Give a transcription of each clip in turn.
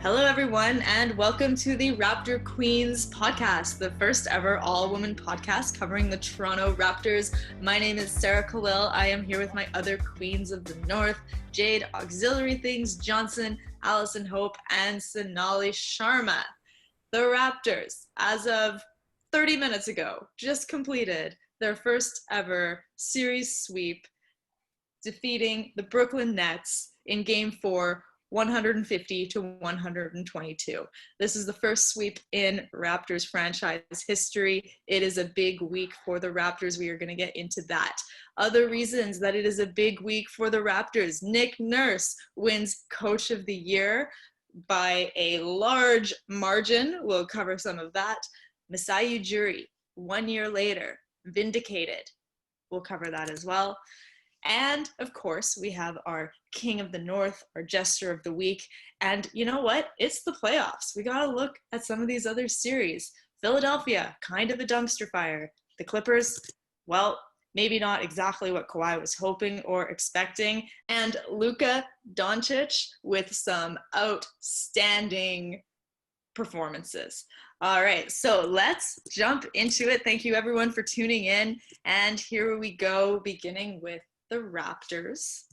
Hello, everyone, and welcome to the Raptor Queens podcast, the first ever all-woman podcast covering the Toronto Raptors. My name is Sarah Khalil. I am here with my other queens of the North, Jade Auxiliary Things Johnson, Allison Hope, and Sonali Sharma. The Raptors, as of 30 minutes ago, just completed their first ever series sweep, defeating the Brooklyn Nets in Game 4, 150 to 122. This is the first sweep in Raptors franchise history. It is a big week for the Raptors. We are going to get into that. Other reasons that it is a big week for the Raptors: Nick Nurse wins Coach of the Year by a large margin. We'll cover some of that. Masai Ujiri, 1 year later, vindicated. We'll cover that as well. And of course, we have our King of the North, our Jester of the Week. And you know what? It's the playoffs. We got to look at some of these other series. Philadelphia, kind of a dumpster fire. The Clippers, well, maybe not exactly what Kawhi was hoping or expecting. And Luka Doncic with some outstanding performances. All right, so let's jump into it. Thank you everyone for tuning in. And here we go, beginning with the Raptors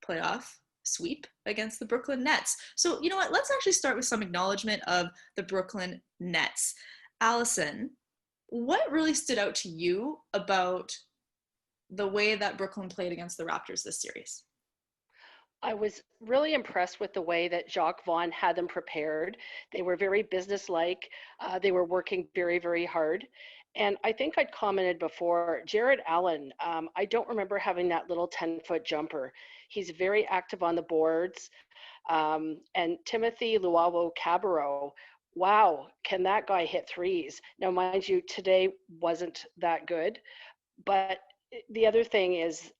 playoff sweep against the Brooklyn Nets. So you know what, let's actually start with some acknowledgement of the Brooklyn Nets. Allison, what really stood out to you about the way that Brooklyn played against the Raptors this series? I was really impressed with the way that Jacques Vaughn had them prepared. They were very businesslike. They were working very, very hard. And I think I'd commented before, Jared Allen, I don't remember having that little 10-foot jumper. He's very active on the boards. And Timothy Luwawu-Cabarrot, wow, can that guy hit threes? Now, mind you, today wasn't that good, but the other thing is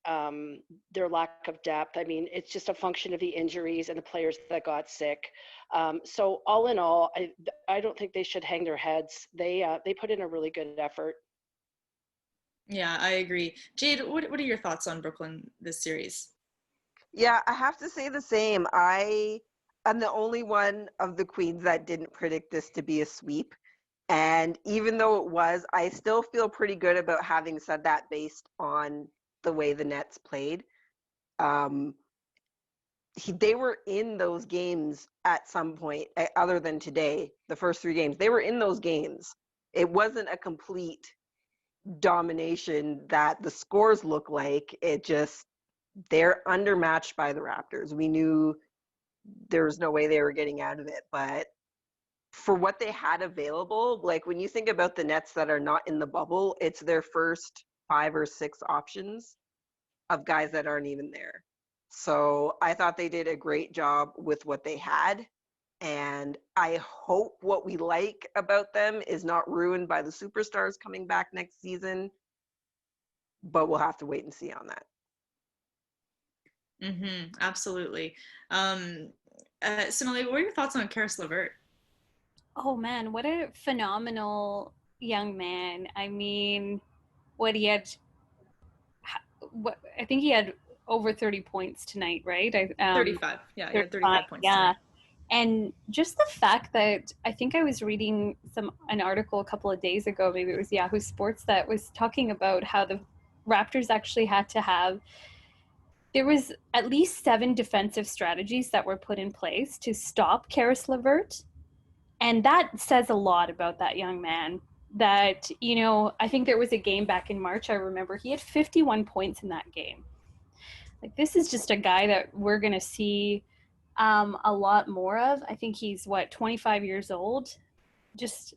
their lack of depth. I mean, it's just a function of the injuries and the players that got sick. So all in all, I don't think they should hang their heads. They put in a really good effort. Yeah, I agree. Jade, what are your thoughts on Brooklyn this series? Yeah, I have to say the same. I am the only one of the queens that didn't predict this to be a sweep. And even though it was, I still feel pretty good about having said that based on the way the Nets played. They were in those games at some point, other than today, the first three games. They were in those games. It wasn't a complete domination that the scores look like. It just, they're undermatched by the Raptors. We knew there was no way they were getting out of it, but for what they had available, like when you think about the Nets that are not in the bubble, it's their first 5 or 6 options of guys that aren't even there. So I thought they did a great job with what they had. And I hope what we like about them is not ruined by the superstars coming back next season. But we'll have to wait and see on that. Absolutely. Sonali, what are your thoughts on Karis LeVert? Oh man, what a phenomenal young man. I mean, what he had, I think he had over 30 points tonight, right? 35. Yeah, he had 35 points tonight. And just the fact that I think I was reading an article a couple of days ago, maybe it was Yahoo Sports, that was talking about how the Raptors actually had to have, there was at least 7 defensive strategies that were put in place to stop Karis LeVert. And that says a lot about that young man. That, you know, I think there was a game back in March, I remember he had 51 points in that game. Like, this is just a guy that we're going to see a lot more of. I think he's, 25 years old? Just,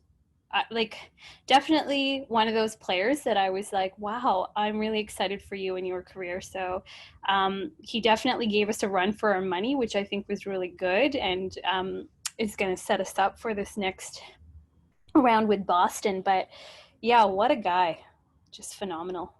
definitely one of those players that I was like, wow, I'm really excited for you in your career. So he definitely gave us a run for our money, which I think was really good. And is going to set us up for this next round with Boston. But yeah, what a guy. Just phenomenal.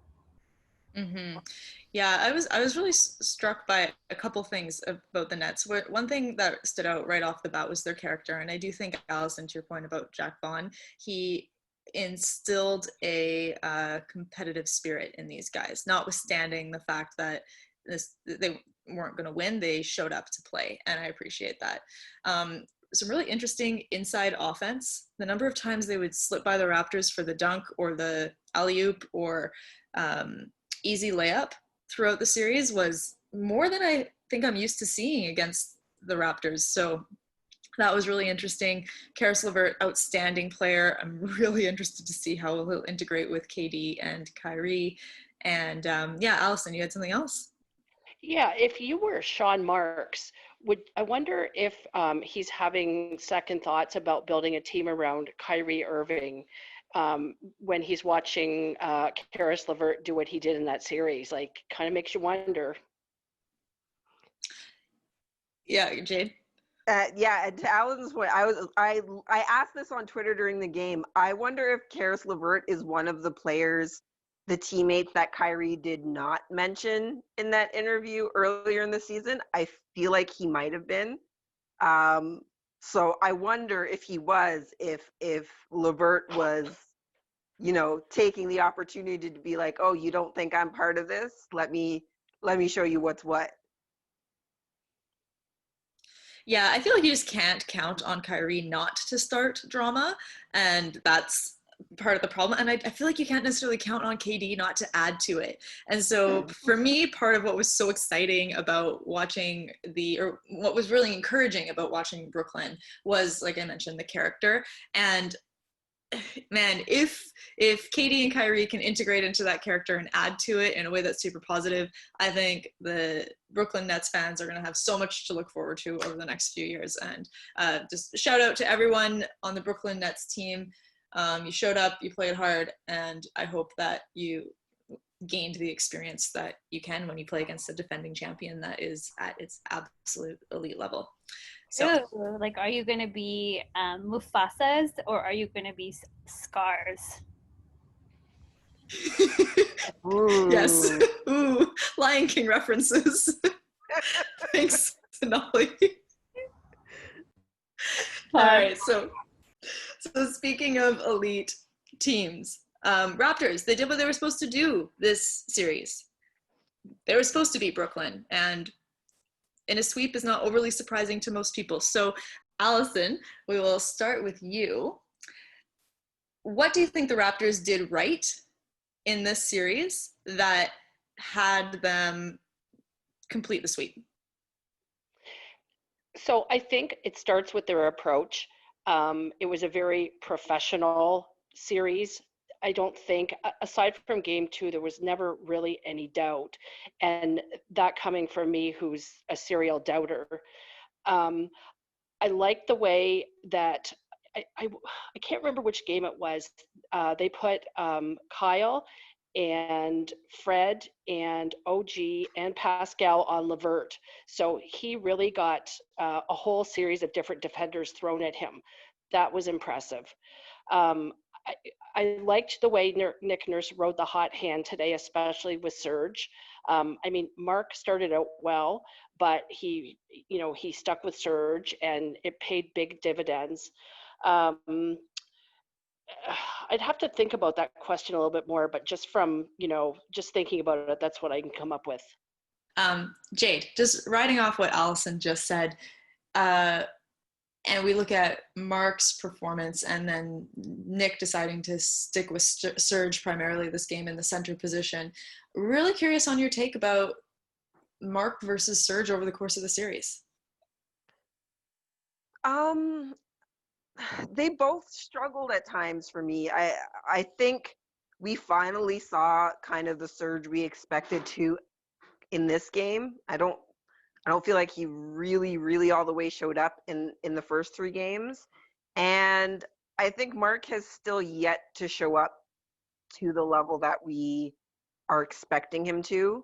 Yeah, I was really struck by a couple things about the Nets. One thing that stood out right off the bat was their character. And I do think, Allison, to your point about Jacques Vaughn, he instilled a competitive spirit in these guys, notwithstanding the fact that weren't going to win, they showed up to play, and I appreciate that. Some really interesting inside offense. The number of times they would slip by the Raptors for the dunk or the alley-oop or easy layup throughout the series was more than I think I'm used to seeing against the Raptors. So that was really interesting. Karis LeVert, outstanding player. I'm really interested to see how he'll integrate with KD and Kyrie. And yeah, Allison, you had something else? Yeah, if you were Sean Marks, I wonder if he's having second thoughts about building a team around Kyrie Irving when he's watching Karis LeVert do what he did in that series. Like, kind of makes you wonder. Yeah, Jade. Yeah, to Alan's point, I asked this on Twitter during the game. I wonder if Karis LeVert is one of the players, the teammates that Kyrie did not mention in that interview earlier in the season. I feel like he might have been. So I wonder if he was, if LeVert was, taking the opportunity to be like, oh, you don't think I'm part of this? Let me show you what's what. Yeah, I feel like you just can't count on Kyrie not to start drama, and that's part of the problem. And I feel like you can't necessarily count on KD not to add to it. And so for me, part of what was so exciting about watching or what was really encouraging about watching Brooklyn was, like I mentioned, the character. And man, if KD and Kyrie can integrate into that character and add to it in a way that's super positive, I think the Brooklyn Nets fans are going to have so much to look forward to over the next few years. And just shout out to everyone on the Brooklyn Nets team. You showed up, you played hard, and I hope that you gained the experience that you can when you play against a defending champion that is at its absolute elite level. So, Ooh, like, are you going to be Mufasas or are you going to be Scars? Yes. Ooh, Lion King references. Thanks, Sonali. All right, so speaking of elite teams, Raptors, they did what they were supposed to do this series. They were supposed to beat Brooklyn, and in a sweep is not overly surprising to most people. So, Allison, we will start with you. What do you think the Raptors did right in this series that had them complete the sweep? So I think it starts with their approach. It was a very professional series. I don't think, aside from game two, there was never really any doubt. And that coming from me, who's a serial doubter, I like the way that I can't remember which game it was. They put Kyle and Fred and OG and Pascal on LeVert. So he really got a whole series of different defenders thrown at him. That was impressive. I liked the way Nick Nurse rode the hot hand today, especially with Serge. I mean, Mark started out well, but he stuck with Serge and it paid big dividends. I'd have to think about that question a little bit more, but just from, just thinking about it, that's what I can come up with. Jade, just riding off what Allison just said, and we look at Mark's performance and then Nick deciding to stick with Serge primarily this game in the center position. Really curious on your take about Mark versus Serge over the course of the series. They both struggled at times for me. I think we finally saw kind of the Serge we expected to in this game. I don't feel like he really all the way showed up in the first three games. And I think Mark has still yet to show up to the level that we are expecting him to.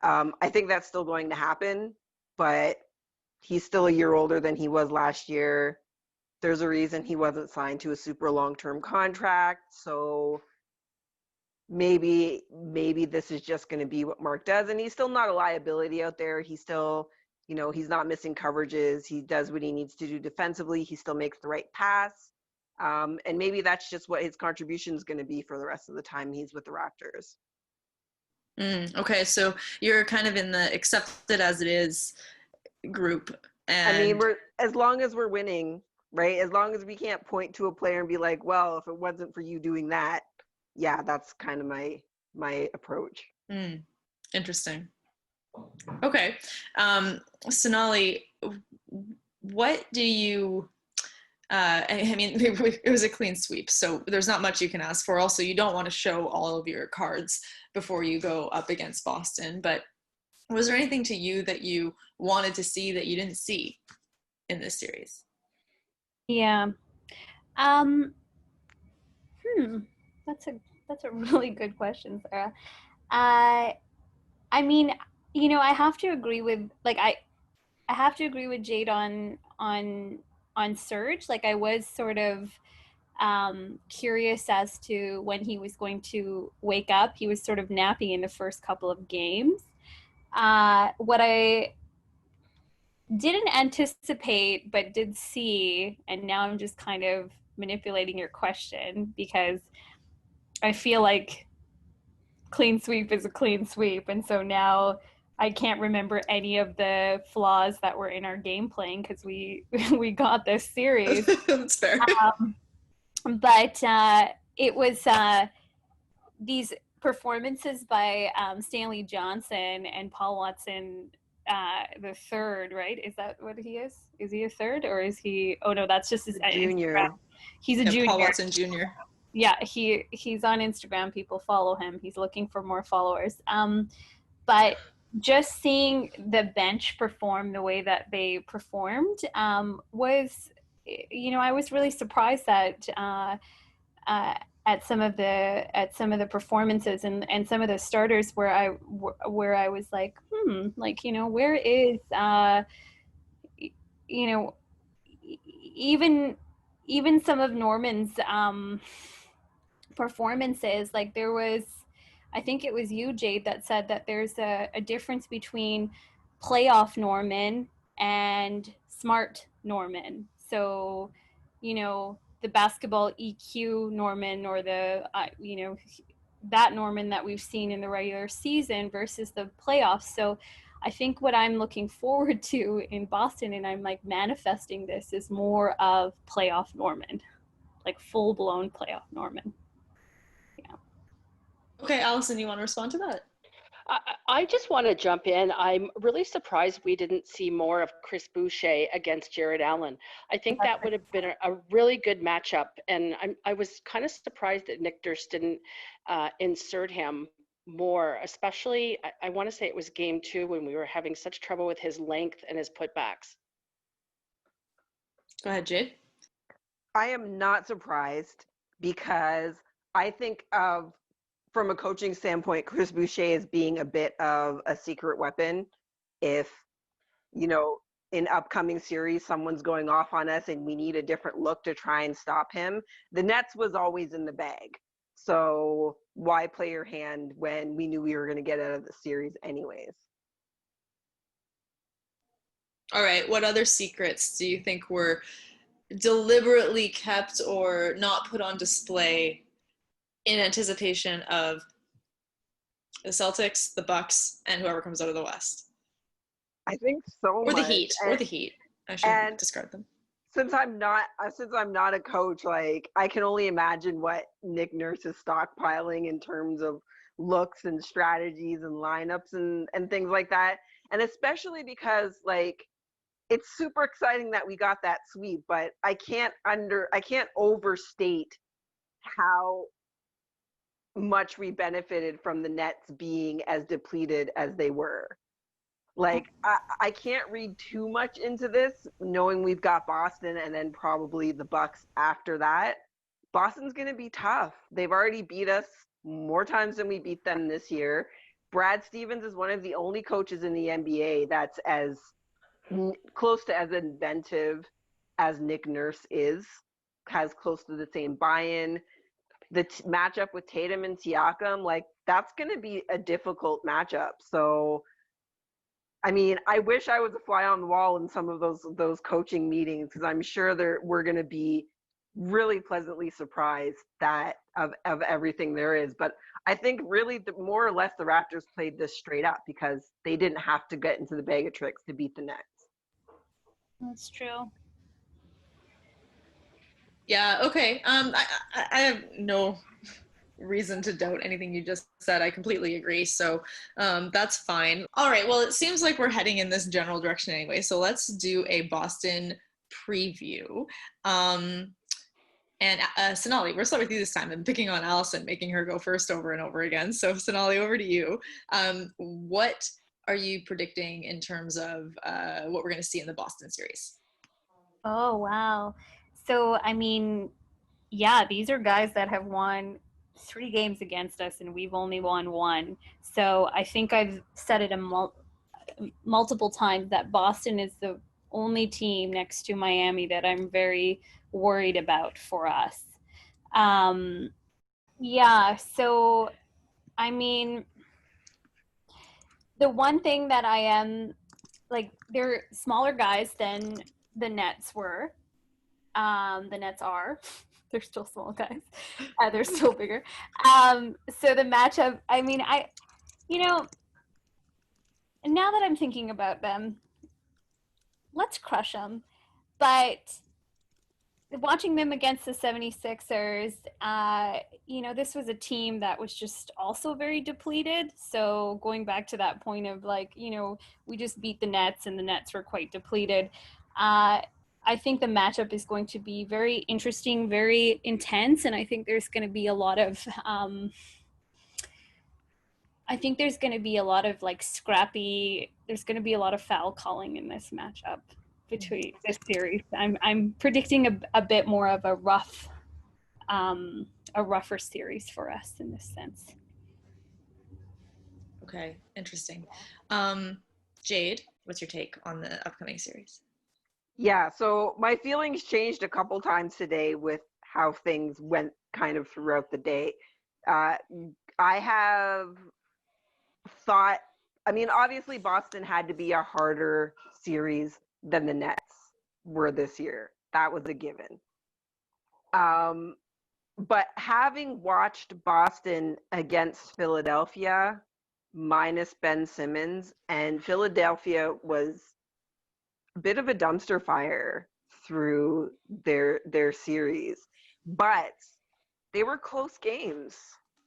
I think that's still going to happen, but he's still a year older than he was last year. There's a reason he wasn't signed to a super long-term contract. So maybe this is just going to be what Mark does. And he's still not a liability out there. He's still, he's not missing coverages. He does what he needs to do defensively. He still makes the right pass. And maybe that's just what his contribution is going to be for the rest of the time he's with the Raptors. Okay, so you're kind of in the accepted as it is group. And I mean, as long as we're winning, right? As long as we can't point to a player and be like, well, if it wasn't for you doing that, yeah, that's kind of my approach. Interesting. Okay. Sonali, what do you I mean, it was a clean sweep, so there's not much you can ask for. Also, you don't want to show all of your cards before you go up against Boston, but was there anything to you that you wanted to see that you didn't see in this series? Yeah. Um, that's a really good question, Sarah. I mean, I have to agree with I have to agree with Jade on Surge. Like I was sort of curious as to when he was going to wake up. He was sort of napping in the first couple of games. What I didn't anticipate but did see, and now I'm just kind of manipulating your question because I feel like clean sweep is a clean sweep, and so now I can't remember any of the flaws that were in our game playing because we we got this series. That's fair. But it was these performances by Stanley Johnson and Paul Watson the third, right? Is that what he is? Is he a third or is he? Oh no, that's just his junior. Instagram. He's a junior. Paul Watson Jr. Yeah, he's on Instagram. People follow him. He's looking for more followers. But just seeing the bench perform the way that they performed was, I was really surprised that. At some of the performances and some of the starters where I was like, where is even some of Norman's performances. Like there was, I think it was you, Jade, that said that there's a difference between playoff Norman and smart Norman. So, the basketball EQ Norman or the, that Norman that we've seen in the regular season versus the playoffs. So I think what I'm looking forward to in Boston, and I'm like manifesting this, is more of playoff Norman, like full blown playoff Norman. Yeah. Okay, Allison, you want to respond to that? I just want to jump in. I'm really surprised we didn't see more of Chris Boucher against Jared Allen. I think that would have been a really good matchup. And I was kind of surprised that Nick Nurse didn't insert him more, especially, I want to say it was game 2 when we were having such trouble with his length and his putbacks. Go ahead, Jade. I am not surprised because I think from a coaching standpoint, Chris Boucher is being a bit of a secret weapon. If, in upcoming series, someone's going off on us and we need a different look to try and stop him, the Nets was always in the bag. So why play your hand when we knew we were going to get out of the series anyways? All right, what other secrets do you think were deliberately kept or not put on display in anticipation of the Celtics, the Bucks, and whoever comes out of the West? I think so or much. Or the Heat. I should discard them. Since I'm not a coach, like I can only imagine what Nick Nurse is stockpiling in terms of looks and strategies and lineups and things like that. And especially because like it's super exciting that we got that sweep, but I can't overstate how much we benefited from the Nets being as depleted as they were. Like, I can't read too much into this, knowing we've got Boston and then probably the Bucks after that. Boston's going to be tough. They've already beat us more times than we beat them this year. Brad Stevens is one of the only coaches in the NBA that's as close to as inventive as Nick Nurse is, has close to the same buy-in. The matchup with Tatum and Siakam, like that's going to be a difficult matchup. So, I mean, I wish I was a fly on the wall in some of those coaching meetings because I'm sure we're going to be really pleasantly surprised that of everything there is. But I think really more or less the Raptors played this straight up because they didn't have to get into the bag of tricks to beat the Nets. That's true. Yeah, okay. I have no reason to doubt anything you just said. I completely agree. So that's fine. All right. Well, it seems like we're heading in this general direction anyway. So let's do a Boston preview. And Sonali, we'll start with you this time. I'm picking on Allison, making her go first over and over again. So Sonali, over to you. What are you predicting in terms of what we're going to see in the Boston series? Oh, wow. So, I mean, yeah, these are guys that have won 3 games against us and we've only won 1. So I think I've said it multiple times that Boston is the only team next to Miami that I'm very worried about for us. Yeah, so I mean, the one thing that I am like, they're smaller guys than the Nets were. The Nets are. They're still small guys. They're still bigger. So the matchup, I mean, now that I'm thinking about them, let's crush them. But watching them against the 76ers, this was a team that was just also very depleted. So going back to that point of we just beat the Nets and the Nets were quite depleted. I think the matchup is going to be very interesting, very intense, and I think there's going to be a lot of scrappy. There's going to be a lot of foul calling in this matchup between this series. I'm predicting a bit more of a rougher series for us in this sense. Okay, interesting. Jade, what's your take on the upcoming series? Yeah, so my feelings changed a couple times today with how things went kind of throughout the day. I have thought, I mean, obviously Boston had to be a harder series than the Nets were this year. That was a given. But having watched Boston against Philadelphia minus Ben Simmons, and Philadelphia was a bit of a dumpster fire through their series, but they were close games.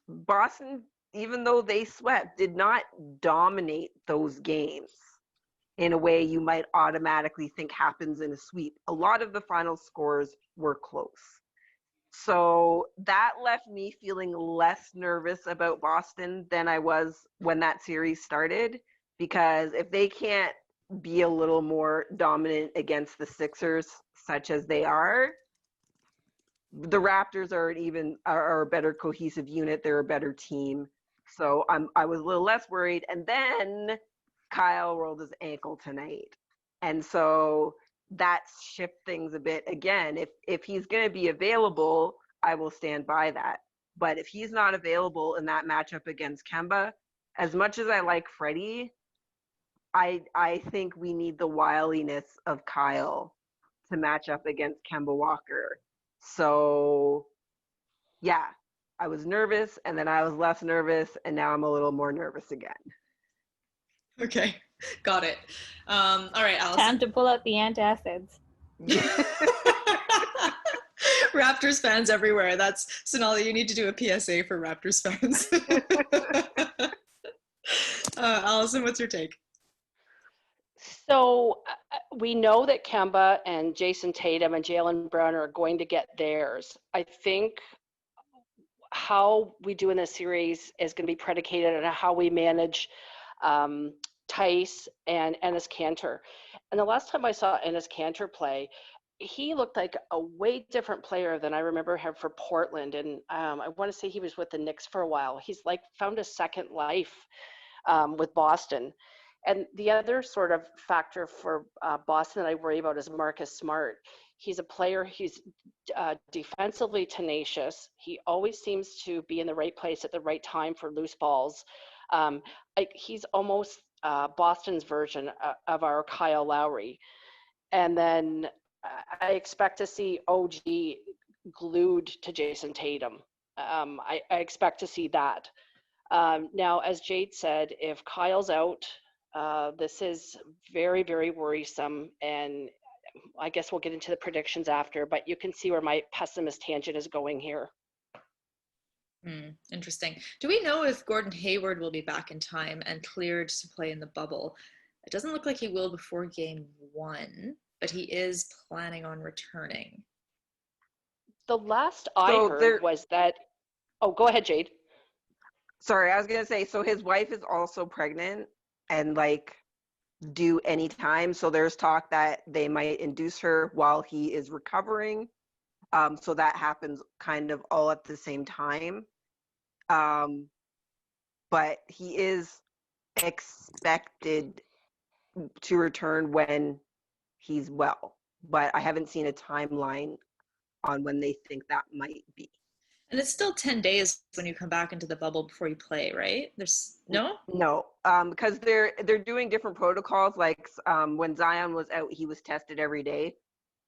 Boston, even though they swept, did not dominate those games in a way you might automatically think happens in a sweep. A lot of the final scores were close. So that left me feeling less nervous about Boston than I was when that series started, because if they can't be a little more dominant against the Sixers, such as they are, the Raptors are a better cohesive unit. They're a better team. So I was a little less worried. And then Kyle rolled his ankle tonight. And so that shifted things a bit. Again, if he's going to be available, I will stand by that. But if he's not available in that matchup against Kemba, as much as I like Freddie, I think we need the wiliness of Kyle to match up against Kemba Walker. So, yeah, I was nervous, and then I was less nervous, and now I'm a little more nervous again. Okay, got it. All right, Allison. Time to pull out the antacids. Raptors fans everywhere. That's Sonali. You need to do a PSA for Raptors fans. Allison, what's your take? So we know that Kemba and Jason Tatum and Jaylen Brown are going to get theirs. I think how we do in this series is going to be predicated on how we manage Tice and Enes Kanter. And the last time I saw Enes Kanter play, he looked like a way different player than I remember him for Portland. And I want to say he was with the Knicks for a while. He's like found a second life with Boston. And the other sort of factor for Boston that I worry about is Marcus Smart. He's a player, he's defensively tenacious. He always seems to be in the right place at the right time for loose balls. He's almost Boston's version of our Kyle Lowry. And then I expect to see OG glued to Jason Tatum. I expect to see that. Now, as Jade said, if Kyle's out, this is very, very worrisome. And I guess we'll get into the predictions after, but you can see where my pessimist tangent is going here. Interesting. Do we know if Gordon Hayward will be back in time and cleared to play in the bubble? It doesn't look like he will before game 1, but he is planning on returning. The last I heard was that, oh, go ahead, Jade. Sorry, I was going to say, so his wife is also pregnant and like due anytime. So there's talk that they might induce her while he is recovering. So that happens kind of all at the same time. But he is expected to return when he's well. But I haven't seen a timeline on when they think that might be. And it's still 10 days when you come back into the bubble before you play, right? There's no, because they're doing different protocols. Like when Zion was out, he was tested every day.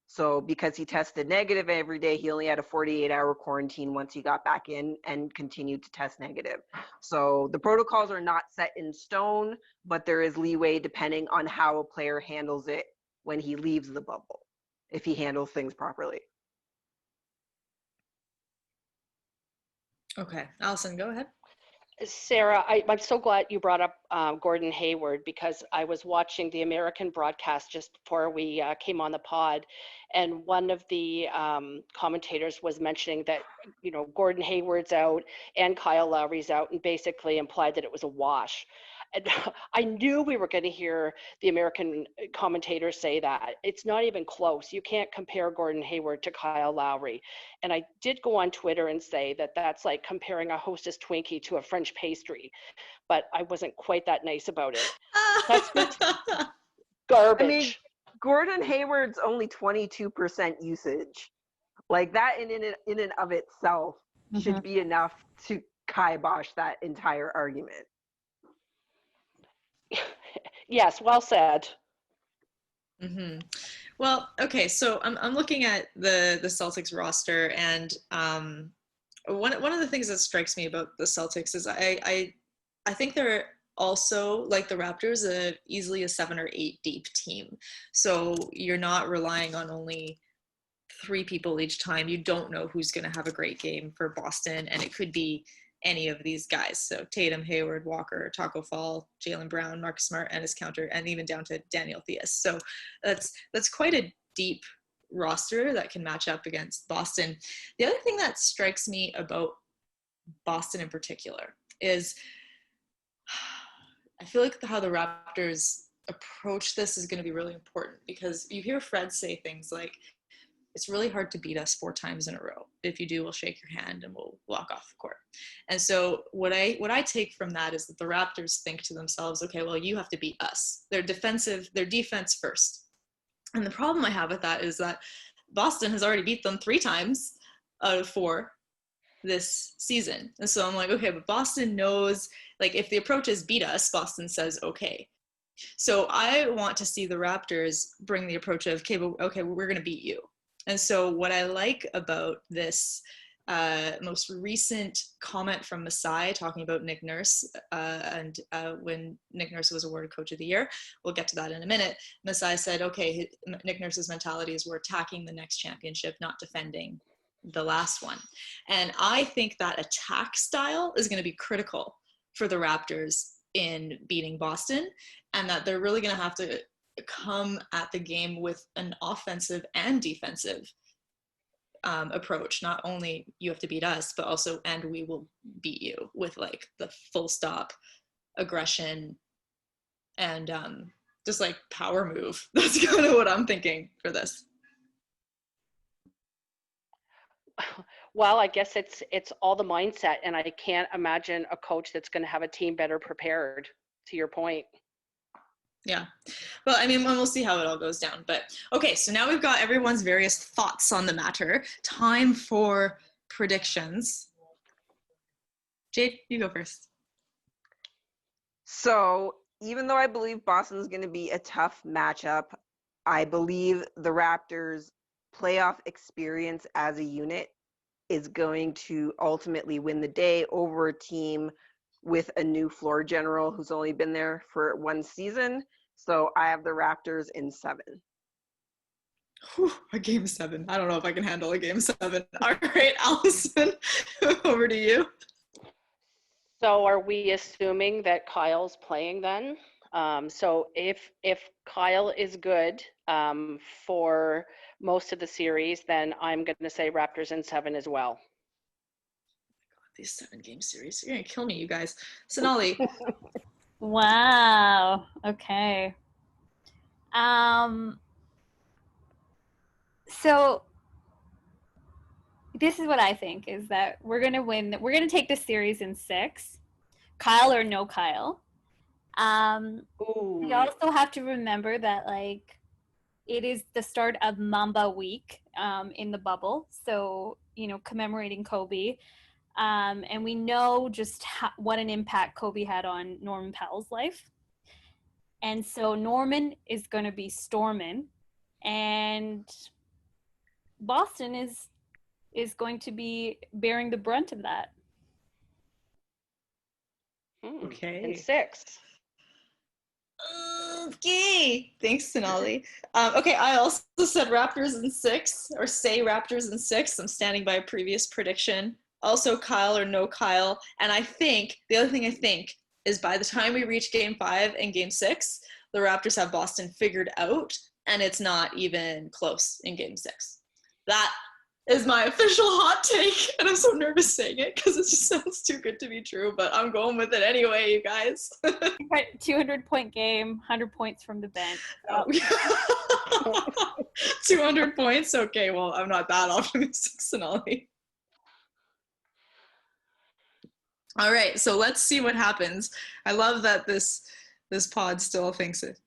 So because he tested negative every day, he only had a 48-hour quarantine once he got back in and continued to test negative. So the protocols are not set in stone, but there is leeway depending on how a player handles it when he leaves the bubble, if he handles things properly. Okay, Allison, go ahead. Sarah, I'm so glad you brought up Gordon Hayward, because I was watching the American broadcast just before we came on the pod, and one of the commentators was mentioning that, you know, Gordon Hayward's out and Kyle Lowry's out, and basically implied that it was a wash. And I knew we were going to hear the American commentators say that. It's not even close. You can't compare Gordon Hayward to Kyle Lowry. And I did go on Twitter and say that that's like comparing a Hostess Twinkie to a French pastry, but I wasn't quite that nice about it. That's just garbage. I mean, Gordon Hayward's only 22% usage. Like that in and of itself should be enough to kibosh that entire argument. Yes, well said. Well, okay, so I'm looking at the Celtics roster, and one of the things that strikes me about the Celtics is I think they're also, like the Raptors, easily a 7 or 8 deep team. So you're not relying on only 3 people each time. You don't know who's going to have a great game for Boston, and it could be any of these guys. So Tatum, Hayward, Walker, Taco Fall, Jaylen Brown, Marcus Smart, and his counter, and even down to Daniel Theus. So that's quite a deep roster that can match up against Boston. The other thing that strikes me about Boston in particular is I feel like how the Raptors approach this is going to be really important, because you hear Fred say things like, it's really hard to beat us 4 times in a row. If you do, we'll shake your hand and we'll walk off the court. And so what I take from that is that the Raptors think to themselves, okay, well, you have to beat us. They're defense first. And the problem I have with that is that Boston has already beat them 3 times out of 4 this season. And so I'm like, okay, but Boston knows, like, if the approach is beat us, Boston says, okay. So I want to see the Raptors bring the approach of, okay, we're going to beat you. And so what I like about this most recent comment from Masai talking about Nick Nurse and when Nick Nurse was awarded Coach of the Year, we'll get to that in a minute. Masai said, okay, Nick Nurse's mentality is we're attacking the next championship, not defending the last one. And I think that attack style is going to be critical for the Raptors in beating Boston, and that they're really going to have to come at the game with an offensive and defensive approach. Not only you have to beat us, but also, and we will beat you, with like the full stop aggression and just like power move. That's kind of what I'm thinking for this. Well, I guess it's all the mindset, and I can't imagine a coach that's going to have a team better prepared, to your point. Yeah. Well, I mean, we'll see how it all goes down. But okay, so now we've got everyone's various thoughts on the matter. Time for predictions. Jade, you go first. So even though I believe Boston's going to be a tough matchup, I believe the Raptors playoff experience as a unit is going to ultimately win the day over a team with a new floor general who's only been there for one season. So I have the Raptors in 7. Whew, a game 7. I don't know if I can handle a game 7. All right, Allison, over to you. So are we assuming that Kyle's playing then? So if Kyle is good for most of the series, then I'm going to say Raptors in 7 as well. These 7-game series, you're gonna kill me, you guys. Sonali. Wow. Okay. So this is what I think is that we're gonna win. We're gonna take this series in 6, Kyle or no Kyle. We also have to remember that like it is the start of Mamba Week in the bubble, so commemorating Kobe. And we know just what an impact Kobe had on Norman Powell's life. And so Norman is going to be storming, and Boston is going to be bearing the brunt of that. Okay. In 6. Okay. Thanks, Sonali. Okay, I also said Raptors in 6, or say Raptors in 6. I'm standing by a previous prediction. Also Kyle or no Kyle. And I think, the other thing I think is by the time we reach game 5 and game 6, the Raptors have Boston figured out, and it's not even close in game 6. That is my official hot take, and I'm so nervous saying it because it just sounds too good to be true, but I'm going with it anyway, you guys. 200-point game, 100 points from the bench. Oh. 200 points? Okay, well, I'm not that optimistic, Sonali. All right, so let's see what happens. I love that this pod still thinks it,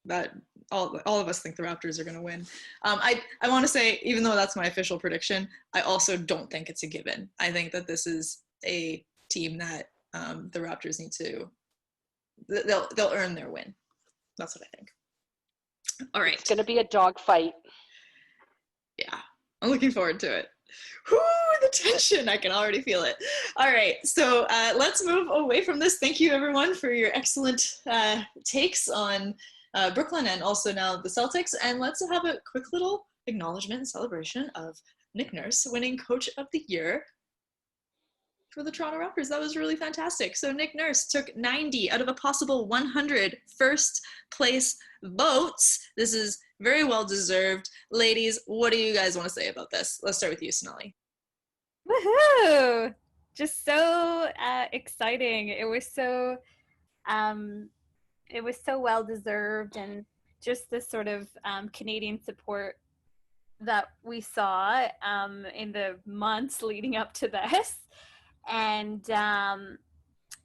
that all of us think the Raptors are going to win. I want to say, even though that's my official prediction, I also don't think it's a given. I think that this is a team that the Raptors need to, they'll earn their win. That's what I think. All right. It's going to be a dogfight. Yeah, I'm looking forward to it. Whoo, the tension, I can already feel it. All right, so let's move away from this. Thank you, everyone, for your excellent takes on Brooklyn and also now the Celtics. And let's have a quick little acknowledgement and celebration of Nick Nurse winning Coach of the Year for the Toronto Raptors. That was really fantastic. So Nick Nurse took 90 out of a possible 100 first place votes. This is very well deserved. Ladies, what do you guys want to say about this? Let's start with you, Sonali. Woohoo! Just so exciting. It was so well deserved, and just this sort of Canadian support that we saw in the months leading up to this. And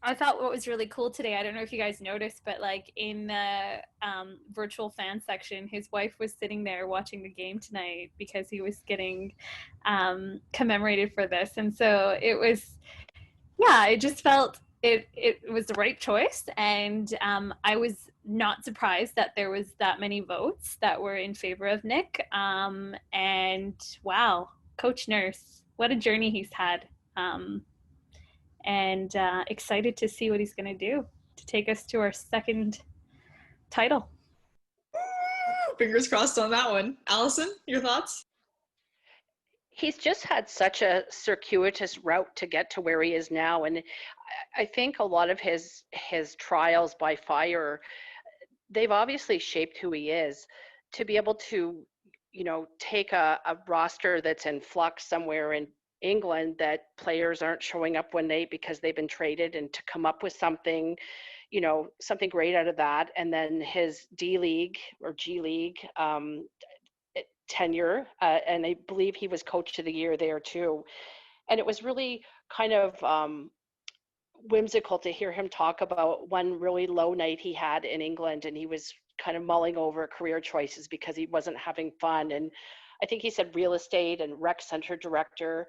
I thought what was really cool today, I don't know if you guys noticed, but like in the virtual fan section, his wife was sitting there watching the game tonight because he was getting commemorated for this. And so it was, yeah, it just felt it was the right choice. And I was not surprised that there was that many votes that were in favor of Nick. And wow, Coach Nurse, what a journey he's had. And excited to see what he's going to do to take us to our second title. Fingers crossed on that one. Allison, your thoughts? He's just had such a circuitous route to get to where he is now, and I think a lot of his trials by fire, they've obviously shaped who he is. To be able to, take a roster that's in flux somewhere in England, that players aren't showing up because they've been traded, and to come up with something, something great out of that. And then his D League or G League tenure, and I believe he was Coach of the Year there too. And it was really kind of whimsical to hear him talk about one really low night he had in England, and he was kind of mulling over career choices because he wasn't having fun. And I think he said real estate and rec center director.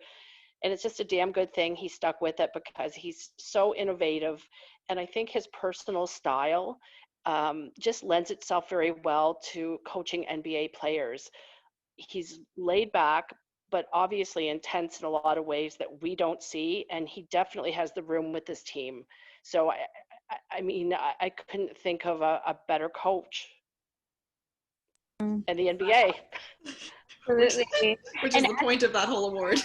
And it's just a damn good thing he stuck with it, because he's so innovative. And I think his personal style just lends itself very well to coaching NBA players. he's laid back, but obviously intense in a lot of ways that we don't see, and he definitely has the room with his team. So I couldn't think of a better coach in the NBA. Absolutely. Which is the point of that whole award.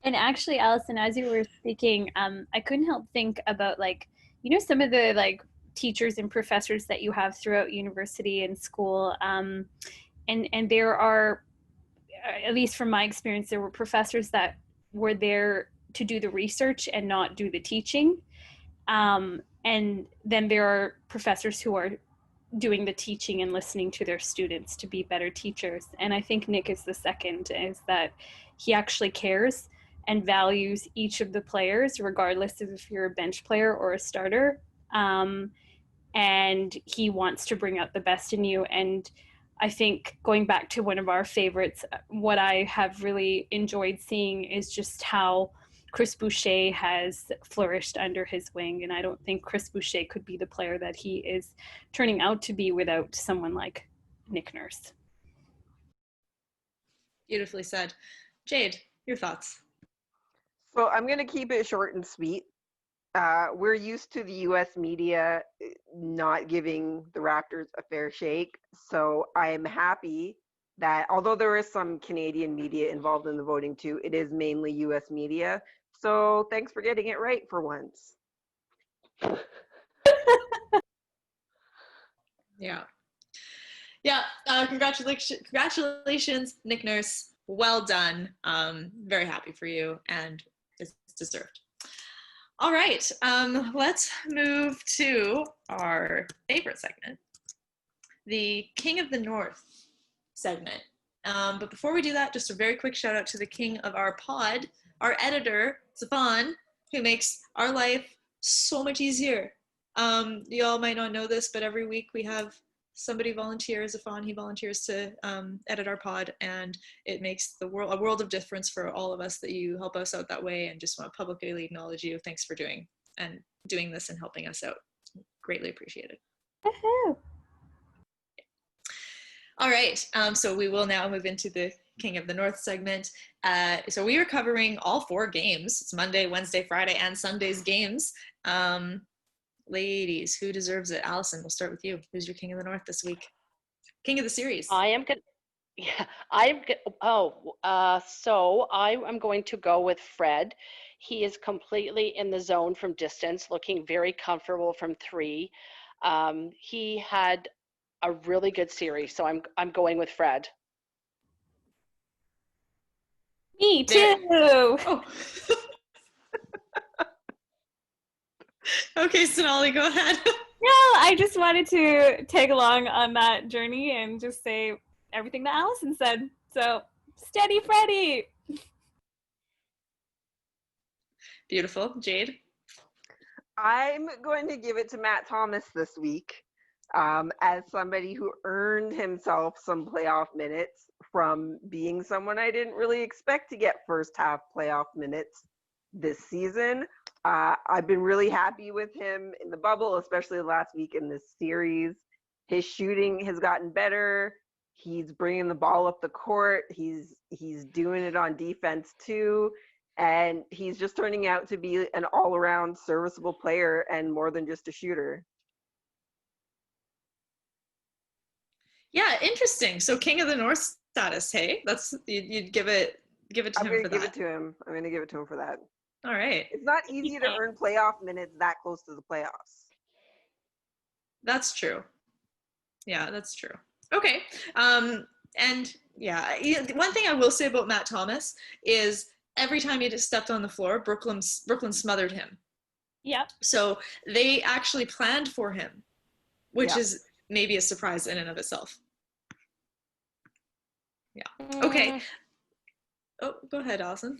And actually, Allison, as you were speaking, I couldn't help think about, like, you know, some of the like teachers and professors that you have throughout university and school, and there are, at least from my experience, there were professors that were there to do the research and not do the teaching, and then there are professors who are doing the teaching and listening to their students to be better teachers. And I think Nick is the second, is that he actually cares and values each of the players, regardless of if you're a bench player or a starter. And he wants to bring out the best in you. And I think, going back to one of our favorites, what I have really enjoyed seeing is just how Chris Boucher has flourished under his wing. And I don't think Chris Boucher could be the player that he is turning out to be without someone like Nick Nurse. Beautifully said. Jade, your thoughts? So I'm going to keep it short and sweet. We're used to the U.S. media not giving the Raptors a fair shake. So I am happy that, although there is some Canadian media involved in the voting too, it is mainly U.S. media. So thanks for getting it right for once. Yeah. Congratulations, Nick Nurse. Well done. Very happy for you, and it's deserved. All right, let's move to our favorite segment, the King of the North segment. But before we do that, just a very quick shout out to the king of our pod, our editor, Stefan, who makes our life so much easier. You all might not know this, but every week we have somebody volunteer. Stefan, he volunteers to edit our pod, and it makes a world of difference for all of us that you help us out that way, and just want to publicly acknowledge you. Thanks for doing this and helping us out. Greatly appreciated. Woohoo! All right, so we will now move into the King of the North segment. So we are covering all 4 games. It's Monday, Wednesday, Friday, and Sunday's games. Ladies, who deserves it? Allison, we'll start with you. Who's your King of the North this week? King of the series. So I'm going to go with Fred. He is completely in the zone from distance, looking very comfortable from 3. He had a really good series, so I'm going with Fred. Me too. Oh. Okay, Sonali, go ahead. No, I just wanted to tag along on that journey and just say everything that Allison said. So, steady Freddy. Beautiful. Jade? I'm going to give it to Matt Thomas this week, as somebody who earned himself some playoff minutes from being someone I didn't really expect to get first half playoff minutes this season. I've been really happy with him in the bubble, especially last week in this series. His shooting has gotten better. He's bringing the ball up the court. He's doing it on defense too. And he's just turning out to be an all-around serviceable player and more than just a shooter. Yeah, interesting. So King of the North status, hey? You'd give it to him for that. I'm going to give it to him. I'm going to give it to him for that. All right. It's not easy to earn playoff minutes that close to the playoffs. That's true. Yeah, that's true. Okay. And yeah, one thing I will say about Matt Thomas is every time he just stepped on the floor, Brooklyn smothered him. Yep. So they actually planned for him, which is maybe a surprise in and of itself. Yeah. Okay. Oh, go ahead, Allison.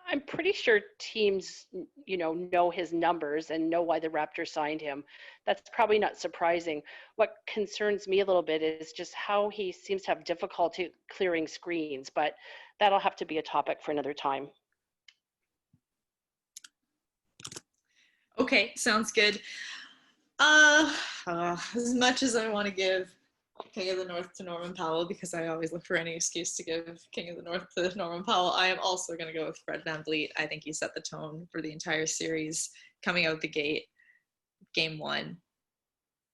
I'm pretty sure teams, know his numbers and know why the Raptors signed him. That's probably not surprising. What concerns me a little bit is just how he seems to have difficulty clearing screens, but that'll have to be a topic for another time. Okay, sounds good. As much as I want to give King of the North to Norman Powell, because I always look for any excuse to give King of the North to Norman Powell. I am also going to go with Fred VanVleet. I think he set the tone for the entire series, coming out the gate, game 1,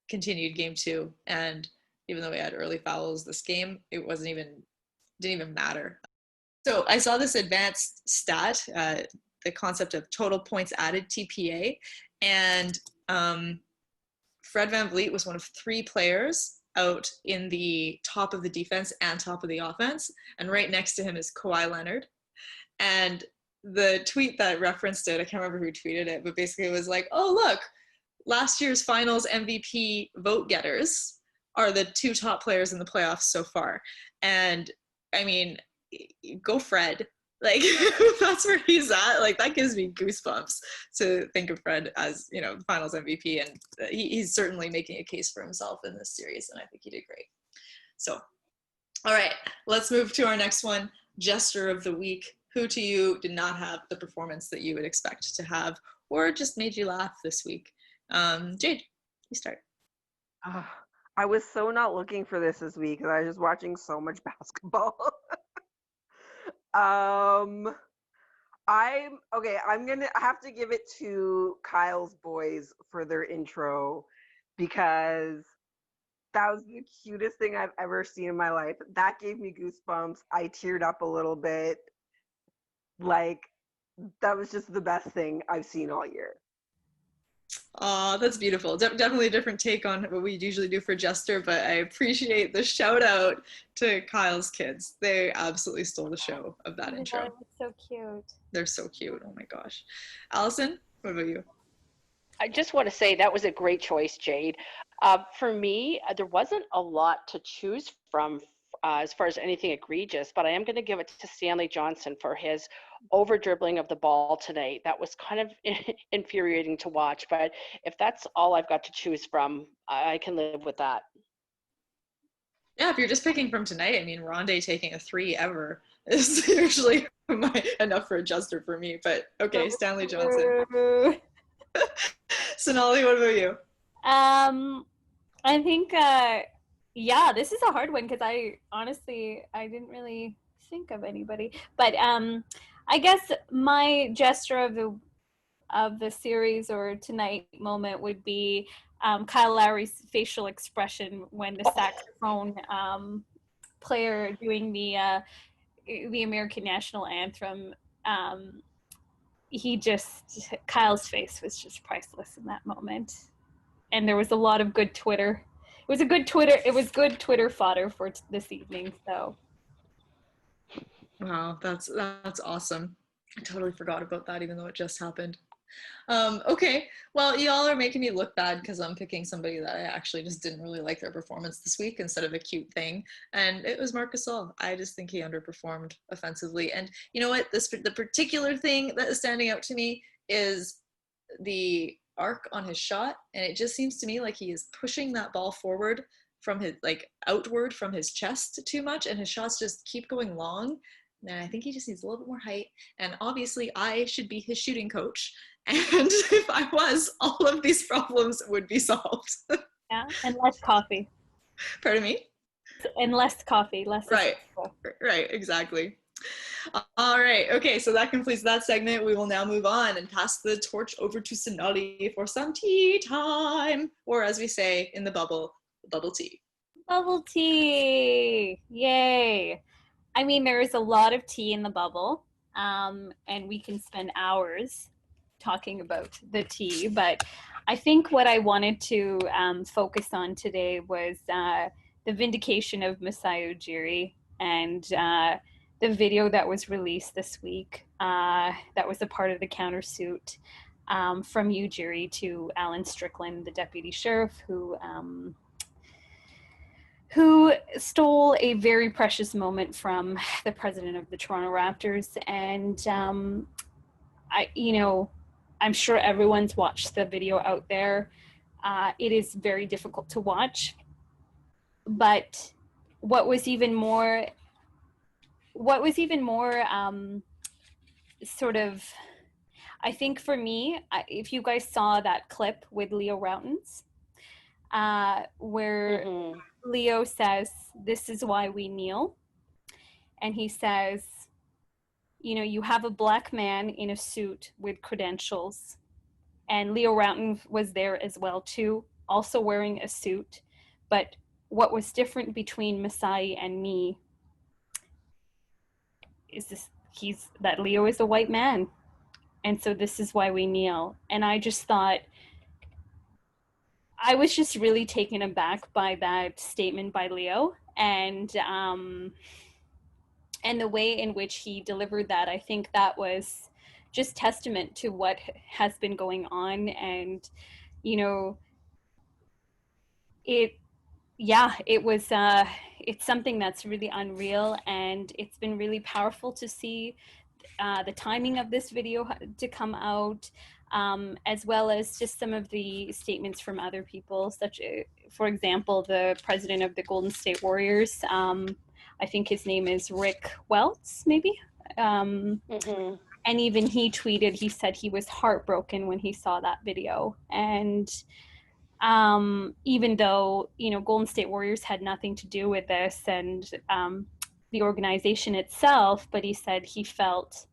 continued game 2, and even though we had early fouls this game, it didn't even matter. So I saw this advanced stat, the concept of total points added, TPA, and Fred VanVleet was one of 3 players out in the top of the defense and top of the offense, and right next to him is Kawhi Leonard. And the tweet that referenced it, I can't remember who tweeted it, but basically it was like, oh look, last year's finals MVP vote getters are the 2 top players in the playoffs so far. And I mean, go Fred. Like, that's where he's at. Like, that gives me goosebumps to think of Fred as, you know, the finals MVP. And he's certainly making a case for himself in this series. And I think he did great. So, all right, let's move to our next one. Jester of the week. Who to you did not have the performance that you would expect to have, or just made you laugh this week? Jade, you start. I was so not looking for this week because I was just watching so much basketball. I'm gonna have to give it to Kyle's boys for their intro, because that was the cutest thing I've ever seen in my life. That gave me goosebumps. I teared up a little bit. Like, that was just the best thing I've seen all year. Oh, that's beautiful. Definitely a different take on what we usually do for Jester, but I appreciate the shout out to Kyle's kids. They absolutely stole the show of that intro. That was so cute. They're so cute. Oh my gosh. Allison, what about you? I just want to say that was a great choice, Jade. For me, there wasn't a lot to choose from as far as anything egregious, but I am going to give it to Stanley Johnson for his over dribbling of the ball tonight. That was kind of infuriating to watch, but if that's all I've got to choose from, I can live with that. Yeah, if you're just picking from tonight, I mean, Rondé taking a 3 ever is usually enough for a Jester for me, but okay, Stanley Johnson. Sonali, what about you? I think, yeah, this is a hard one because I didn't really think of anybody. But I guess my gesture of the series or tonight moment would be Kyle Lowry's facial expression when the saxophone player doing the American national anthem. Kyle's face was just priceless in that moment. And there was a lot of good Twitter. It was good Twitter fodder for this evening, so. Wow, that's awesome. I totally forgot about that, even though it just happened. Okay, well, y'all are making me look bad because I'm picking somebody that I actually just didn't really like their performance this week instead of a cute thing, and it was Marc Gasol. I just think he underperformed offensively, and you know what? The particular thing that is standing out to me is the arc on his shot, and it just seems to me like he is pushing that ball forward from his, like, outward from his chest too much, and his shots just keep going long. And I think he just needs a little bit more height. And obviously, I should be his shooting coach. And if I was, all of these problems would be solved. Yeah, and less coffee. Pardon me? And less coffee, less. Right, exactly. All right, okay, so that completes that segment. We will now move on and pass the torch over to Sonali for some tea time. Or as we say in the bubble tea. Bubble tea! Yay! I mean, there is a lot of tea in the bubble, and we can spend hours talking about the tea, but I think what I wanted to focus on today was the vindication of Masai Ujiri and the video that was released this week that was a part of the countersuit from Ujiri to Alan Strickland, the deputy sheriff, who stole a very precious moment from the president of the Toronto Raptors. And I'm sure everyone's watched the video out there. It is very difficult to watch. But what was even more sort of, I think for me, if you guys saw that clip with Leo Routens, where Leo says, "This is why we kneel." And he says, you know, you have a black man in a suit with credentials. And Leo Rounton was there as well, too, also wearing a suit. But what was different between Masai and me is that Leo is a white man. And so this is why we kneel. And I just thought, I was just really taken aback by that statement by Leo. And the way in which he delivered that, I think that was just testament to what has been going on. And, you know, it was it's something that's really unreal, and it's been really powerful to see the timing of this video to come out, as well as just some of the statements from other people, for example, the president of the Golden State Warriors. I think his name is Rick Welts, maybe. And even he tweeted, he said he was heartbroken when he saw that video. And even though, you know, Golden State Warriors had nothing to do with this, and the organization itself, but he said he felt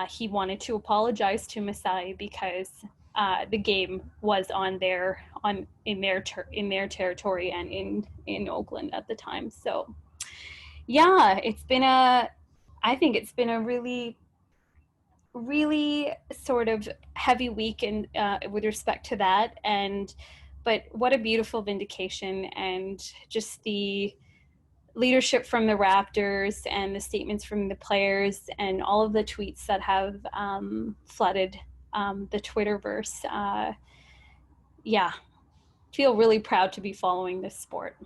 he wanted to apologize to Masai because the game was in their territory and in Oakland at the time. So yeah, I think it's been a really, really sort of heavy week with respect to that. But what a beautiful vindication, and just the leadership from the Raptors and the statements from the players and all of the tweets that have flooded the Twitterverse. Yeah, feel really proud to be following this sport.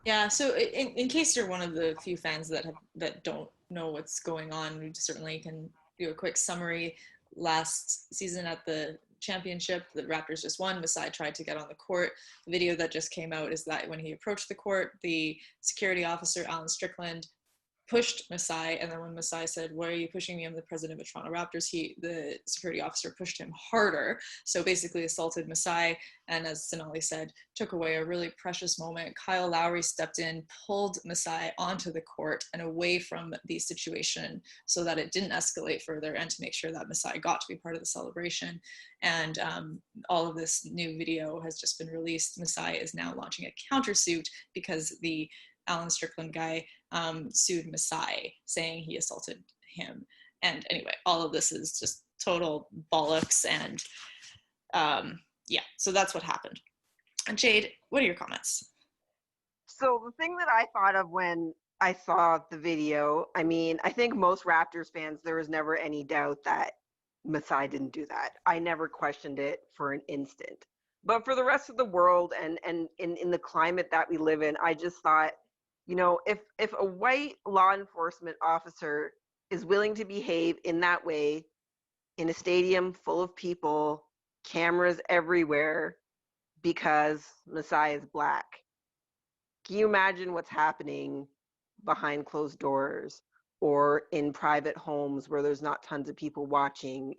Yeah, so in case you're one of the few fans that don't know what's going on, we certainly can do a quick summary. Last season at the championship, the Raptors just won. Masai tried to get on the court. The video that just came out is that when he approached the court, the security officer, Alan Strickland, pushed Masai, and then when Masai said, "Why are you pushing me? I'm the president of the Toronto Raptors," the security officer pushed him harder. So basically assaulted Masai, and as Sonali said, took away a really precious moment. Kyle Lowry stepped in, pulled Masai onto the court and away from the situation so that it didn't escalate further, and to make sure that Masai got to be part of the celebration. And all of this new video has just been released. Masai is now launching a countersuit because the Alan Strickland guy sued Masai, saying he assaulted him. And anyway, all of this is just total bollocks. And yeah, so that's what happened. And Jade, what are your comments? So the thing that I thought of when I saw the video, I mean, I think most Raptors fans, there was never any doubt that Masai didn't do that. I never questioned it for an instant. But for the rest of the world and in the climate that we live in, I just thought, you know, if a white law enforcement officer is willing to behave in that way in a stadium full of people, cameras everywhere, because Masai is black, can you imagine what's happening behind closed doors or in private homes where there's not tons of people watching,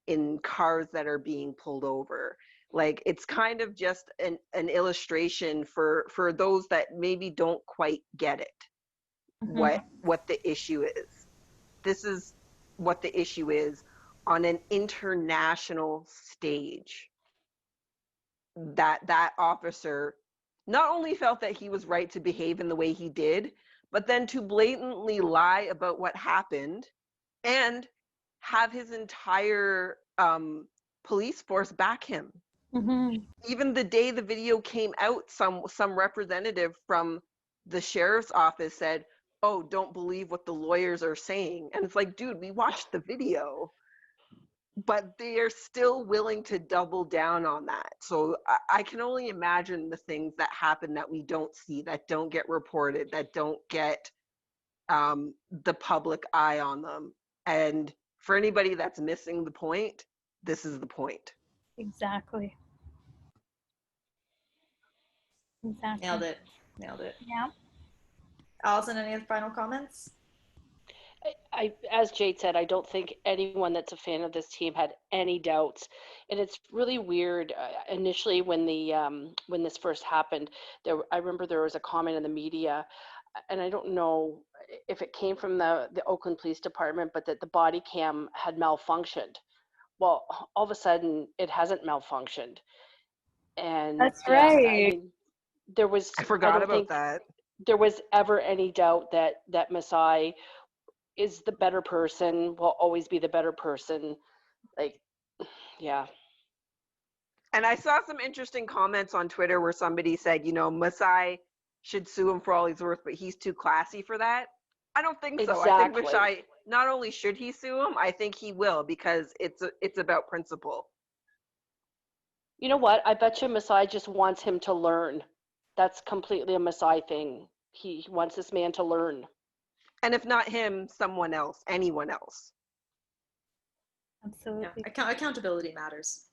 in cars that are being pulled over? Like, it's kind of just an illustration for those that maybe don't quite get it, what the issue is. This is what the issue is on an international stage. That officer not only felt that he was right to behave in the way he did, but then to blatantly lie about what happened and have his entire police force back him. Even the day the video came out, some representative from the sheriff's office said, "Oh, don't believe what the lawyers are saying." And it's like, dude, we watched the video. But they are still willing to double down on that. So I can only imagine the things that happen that we don't see, that don't get reported, that don't get the public eye on them. And for anybody that's missing the point, this is the point. Exactly. Nailed it. Yeah. Allison, any final comments? As Jade said, I don't think anyone that's a fan of this team had any doubts, and it's really weird. Initially, when this first happened, I remember there was a comment in the media, and I don't know if it came from the Oakland Police Department, but that the body cam had malfunctioned. Well, all of a sudden, it hasn't malfunctioned, and That's yeah, I right. mean, there was. I I forgot don't about think that. there was ever any doubt that Masai is the better person, will always be the better person. Like, yeah. And I saw some interesting comments on Twitter where somebody said, Masai should sue him for all he's worth, but he's too classy for that. I don't think so. I think Exactly. Masai, not only should he sue him, I think he will, because it's about principle. You know what? I bet you Masai just wants him to learn. That's completely a Masai thing. He wants this man to learn. And if not him, someone else, anyone else. Yeah, Absolutely. accountability matters.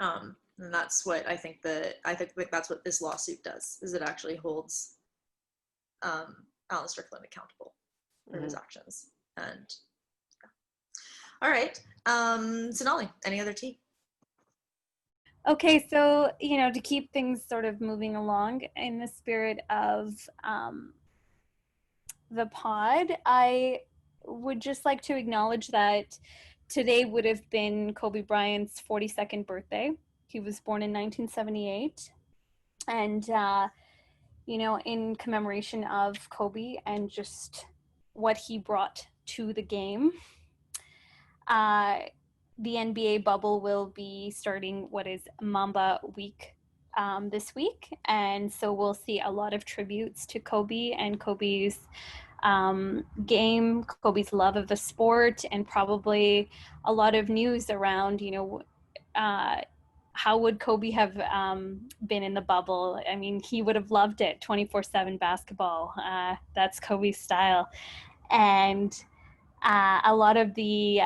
And that's what I think that's what this lawsuit does, is it actually holds Alan Strickland accountable for his actions. And yeah. All right, Sonali, any other tea? Okay, so, to keep things sort of moving along in the spirit of the pod, I would just like to acknowledge that today would have been Kobe Bryant's 42nd birthday. He was born in 1978. And, in commemoration of Kobe and just what he brought to the game, the NBA bubble will be starting what is Mamba Week this week. And so we'll see a lot of tributes to Kobe and Kobe's game, Kobe's love of the sport, and probably a lot of news around, how would Kobe have been in the bubble? I mean, he would have loved it, 24/7 basketball. That's Kobe's style. And a lot of the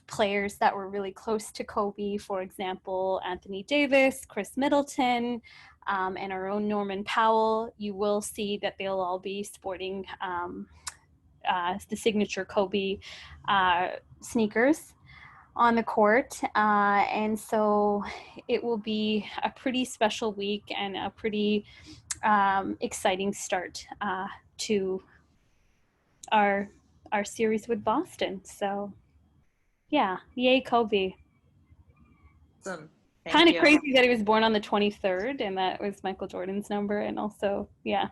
players that were really close to Kobe, for example, Anthony Davis, Chris Middleton, and our own Norman Powell, you will see that they'll all be sporting the signature Kobe sneakers on the court. And so it will be a pretty special week and a pretty exciting start to our series with Boston. So yeah, yay Kobe. Awesome. Kind of crazy that he was born on the 23rd and that was Michael Jordan's number, and also yeah.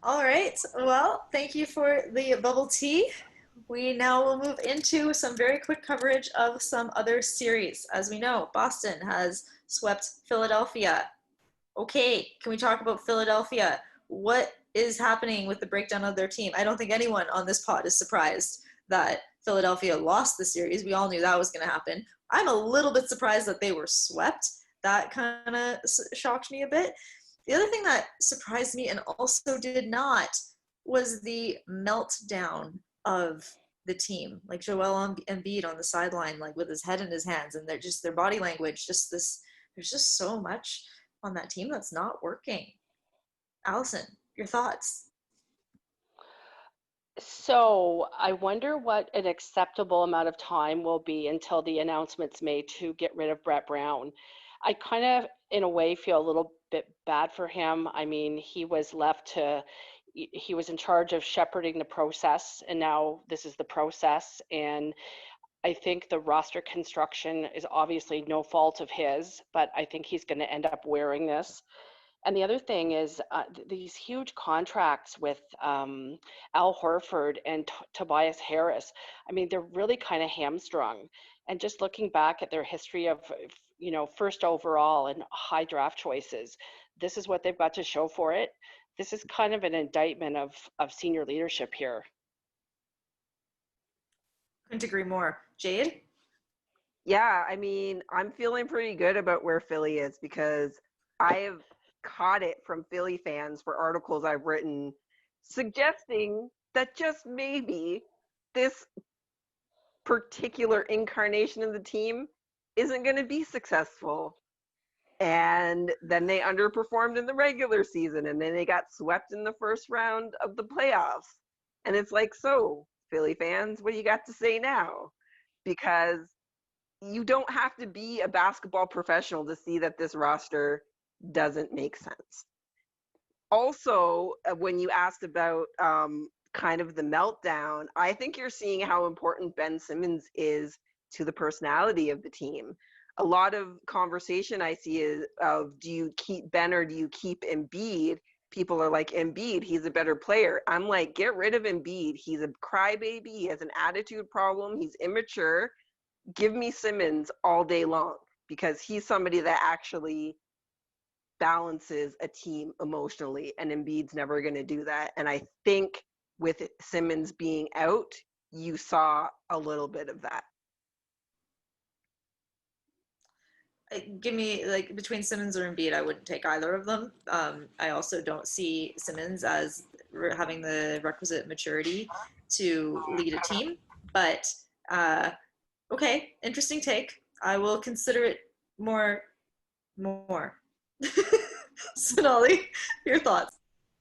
All right, well, thank you for the bubble tea. We now will move into some very quick coverage of some other series. As we know, Boston has swept Philadelphia. Okay, can we talk about Philadelphia? What is happening with the breakdown of their team? I don't think anyone on this pod is surprised that Philadelphia lost the series. We all knew that was going to happen. I'm a little bit surprised that they were swept. That kind of shocked me a bit. The other thing that surprised me and also did not was the meltdown of the team. Like Joel Embiid on the sideline, like with his head in his hands, and their body language, there's just so much on that team that's not working. Allison, your thoughts? So I wonder what an acceptable amount of time will be until the announcement's made to get rid of Brett Brown. I kind of, in a way, feel a little bit bad for him. I mean, he was in charge of shepherding the process, and now this is the process. And I think the roster construction is obviously no fault of his, but I think he's going to end up wearing this. And the other thing is these huge contracts with Al Horford and Tobias Harris. I mean, they're really kind of hamstrung. And just looking back at their history of, first overall and high draft choices, this is what they've got to show for it. This is kind of an indictment of senior leadership here. Couldn't agree more. Jade? Yeah, I mean, I'm feeling pretty good about where Philly is, because I have caught it from Philly fans for articles I've written suggesting that just maybe this particular incarnation of the team isn't going to be successful. And then they underperformed in the regular season, and then they got swept in the first round of the playoffs. And it's like, so, Philly fans, what do you got to say now? Because you don't have to be a basketball professional to see that this roster doesn't make sense. Also, when you asked about kind of the meltdown, I think you're seeing how important Ben Simmons is to the personality of the team. A lot of conversation I see is of, do you keep Ben or do you keep Embiid? People are like, Embiid, he's a better player. I'm like, get rid of Embiid. He's a crybaby. He has an attitude problem. He's immature. Give me Simmons all day long, because he's somebody that actually balances a team emotionally, and Embiid's never going to do that. And I think with Simmons being out, you saw a little bit of that. Give me, like, between Simmons or Embiid, I wouldn't take either of them. I also don't see Simmons as having the requisite maturity to lead a team. But okay, interesting take. I will consider it more. Sonali, your thoughts?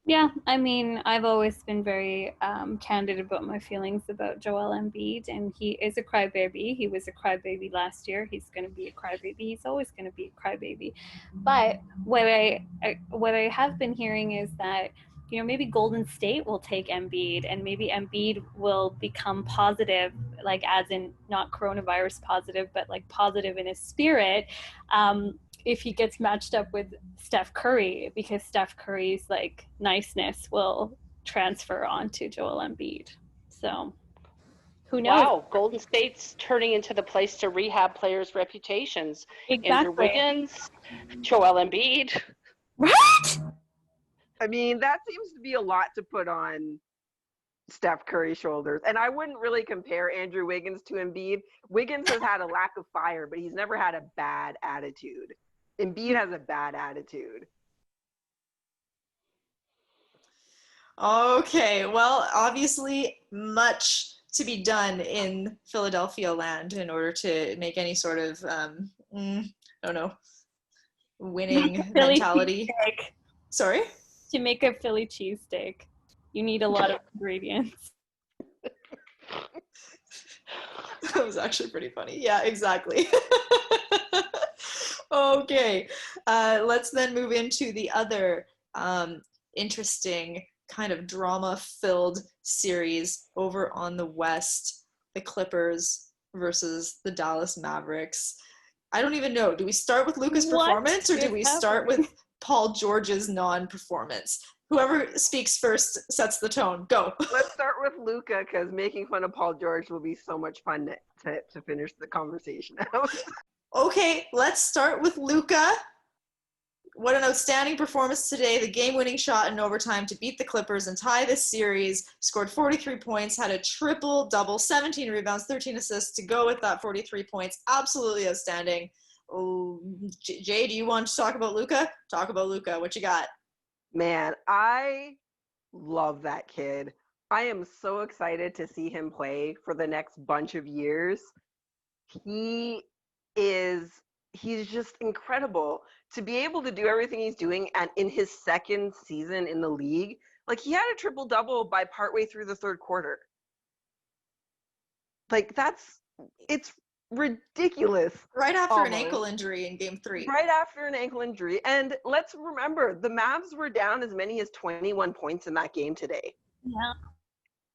Yeah, I mean, I've always been very candid about my feelings about Joel Embiid, and he is a crybaby. He was a crybaby last year. He's going to be a crybaby. He's always going to be a crybaby. But what I have been hearing is that, you know, maybe Golden State will take Embiid, and maybe Embiid will become positive, like as in not coronavirus positive, but like positive in his spirit. If he gets matched up with Steph Curry, because Steph Curry's like niceness will transfer onto Joel Embiid. So who knows? Wow, Golden State's turning into the place to rehab players' reputations. Exactly. Andrew Wiggins, Joel Embiid. Right? I mean, that seems to be a lot to put on Steph Curry's shoulders. And I wouldn't really compare Andrew Wiggins to Embiid. Wiggins has had a lack of fire, but he's never had a bad attitude. Embiid has a bad attitude. Okay, well, obviously much to be done in Philadelphia land in order to make any sort of, I don't know, winning mentality. Sorry? To make a Philly cheesesteak, you need a lot of ingredients. That was actually pretty funny. Yeah, exactly. Okay, let's then move into the other interesting kind of drama-filled series over on the West, the Clippers versus the Dallas Mavericks. I don't even know. Do we start with Luka's performance, or do we start with Paul George's non-performance? Whoever speaks first sets the tone. Go. Let's start with Luka, because making fun of Paul George will be so much fun to finish the conversation out. Okay, let's start with Luka. What an outstanding performance today. The game-winning shot in overtime to beat the Clippers and tie this series. Scored 43 points, had a triple-double, 17 rebounds, 13 assists to go with that 43 points. Absolutely outstanding. Jay, do you want to talk about Luka? Talk about Luka. What you got? Man, I love that kid. I am so excited to see him play for the next bunch of years. He's just incredible to be able to do everything he's doing, and in his second season in the league, like, he had a triple-double by partway through the third quarter. Like, it's ridiculous. Right after an ankle injury in game 3. Right after an ankle injury. And let's remember, the Mavs were down as many as 21 points in that game today. Yeah.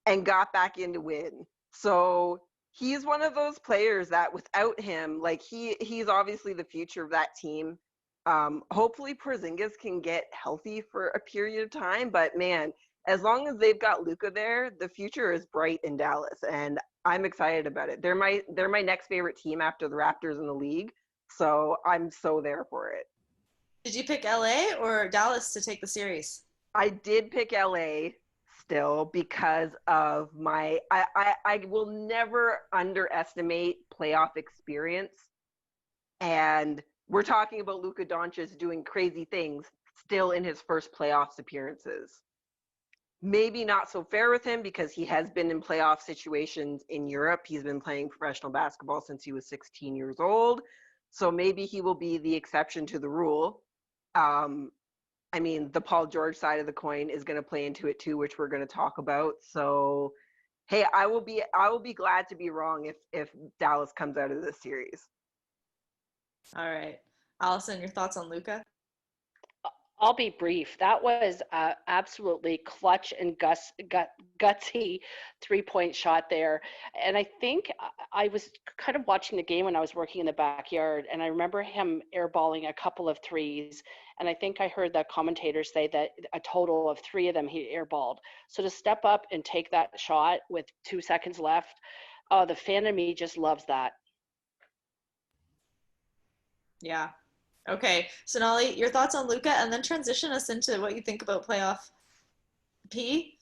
And got back in to win. So he's one of those players that without him, like, he's obviously the future of that team. Hopefully Porzingis can get healthy for a period of time, but man, as long as they've got Luka there, the future is bright in Dallas, and I'm excited about it. They're my next favorite team after the Raptors in the league, so I'm so there for it. Did you pick LA or Dallas to take the series? I did pick LA still because of I will never underestimate playoff experience, and we're talking about Luka Doncic doing crazy things still in his first playoffs appearances. Maybe not so fair with him because he has been in playoff situations in Europe. He's been playing professional basketball since he was 16 years old. So maybe he will be the exception to the rule. I mean, the Paul George side of the coin is going to play into it too, which we're going to talk about. So, hey, I will be glad to be wrong if Dallas comes out of this series. All right. Allison, your thoughts on Luka? I'll be brief. That was absolutely clutch and gutsy 3-point shot there. And I think I was kind of watching the game when I was working in the backyard, and I remember him airballing a couple of threes. And I think I heard the commentator say that a total of 3 of them he airballed. So to step up and take that shot with 2 seconds left, the fan in me just loves that. Yeah. Okay, Sonali, your thoughts on Luka, and then transition us into what you think about playoff P?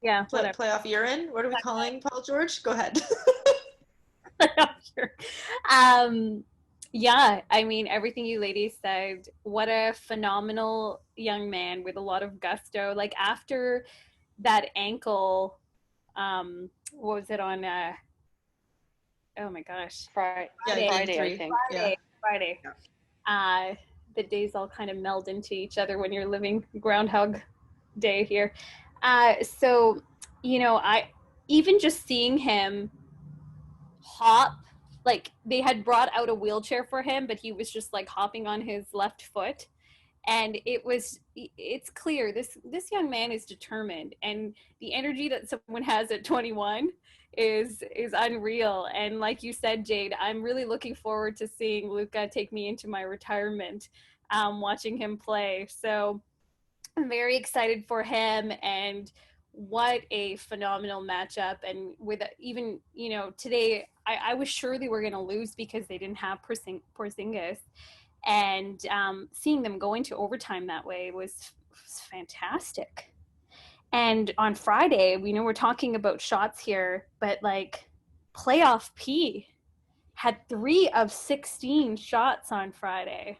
Yeah, whatever. Playoff urine? What are we calling Paul George? Go ahead. Sure. Yeah, I mean, everything you ladies said. What a phenomenal young man with a lot of gusto. Like after that ankle, what was it on? Oh my gosh, Friday, Yeah, Friday I think. Friday. The days all kind of meld into each other when you're living Groundhog Day here. So, you know, I even just seeing him hop, like they had brought out a wheelchair for him, but he was just like hopping on his left foot. And it's clear this young man is determined, and the energy that someone has at 21 is unreal. And like you said, Jade, I'm really looking forward to seeing Luka take me into my retirement, watching him play. So I'm very excited for him, and what a phenomenal matchup. And with even, you know, today I was sure they were going to lose because they didn't have Porzingis, and seeing them go into overtime that way was fantastic. And on Friday, we know we're talking about shots here, but like playoff P had 3 of 16 shots on Friday.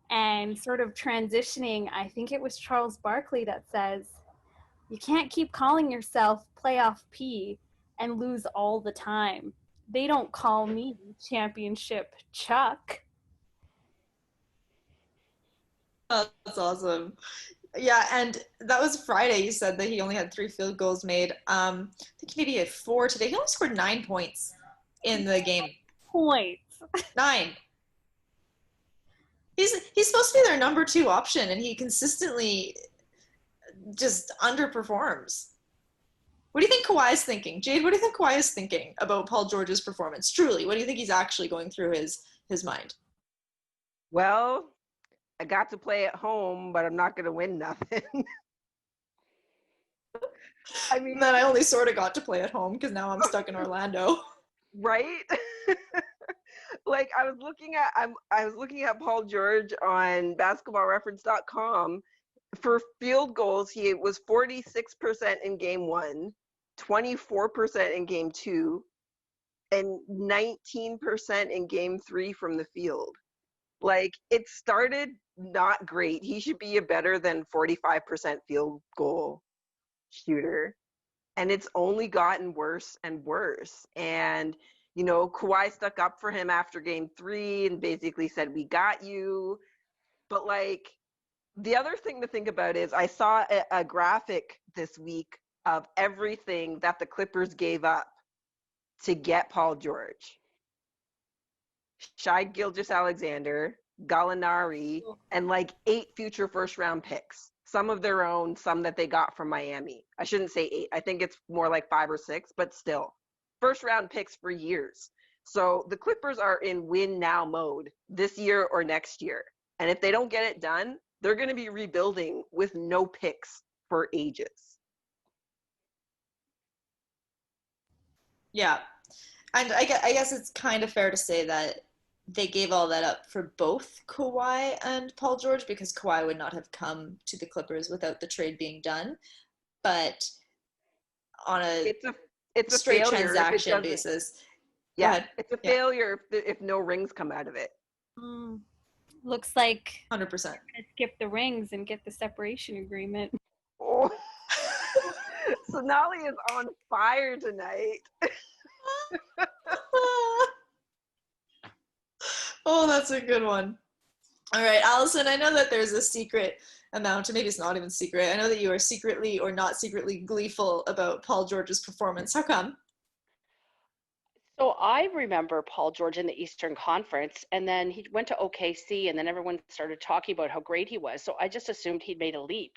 And sort of transitioning, I think it was Charles Barkley that says, you can't keep calling yourself playoff P and lose all the time. They don't call me championship Chuck. Oh, that's awesome. Yeah, and that was Friday. You said that he only had 3 field goals made. I think maybe he had 4 today. He only scored 9 points in the game. Points. 9. He's supposed to be their number 2 option, and he consistently just underperforms. What do you think Kawhi's thinking? Jade, what do you think Kawhi is thinking about Paul George's performance? Truly, what do you think he's actually going through his mind? Well, I got to play at home, but I'm not going to win nothing. I mean, then I only sort of got to play at home because now I'm stuck in Orlando. Right? Like I was looking at Paul George on basketballreference.com. For field goals, he was 46% in game 1, 24% in game 2, and 19% in game 3 from the field. Like it started not great. He should be a better than 45% field goal shooter. And it's only gotten worse and worse. And, you know, Kawhi stuck up for him after game 3 and basically said, we got you. But like, the other thing to think about is I saw a graphic this week of everything that the Clippers gave up to get Paul George. Shai Gilgeous-Alexander, Gallinari, and like 8 future first-round picks. Some of their own, some that they got from Miami. I shouldn't say 8. I think it's more like 5 or 6, but still. First-round picks for years. So the Clippers are in win-now mode this year or next year. And if they don't get it done, they're going to be rebuilding with no picks for ages. Yeah. And I guess it's kind of fair to say that they gave all that up for both Kawhi and Paul George, because Kawhi would not have come to the Clippers without the trade being done. But on it's a straight transaction basis. Yeah, it's a failure if no rings come out of it. Looks like 100%. Gonna skip the rings and get the separation agreement. Oh. Sonali is on fire tonight. Oh, that's a good one. All right, Allison, I know that there's a secret amount, or maybe it's not even secret. I know that you are secretly or not secretly gleeful about Paul George's performance. How come? So I remember Paul George in the Eastern Conference, and then he went to OKC, and then everyone started talking about how great he was. So I just assumed he'd made a leap.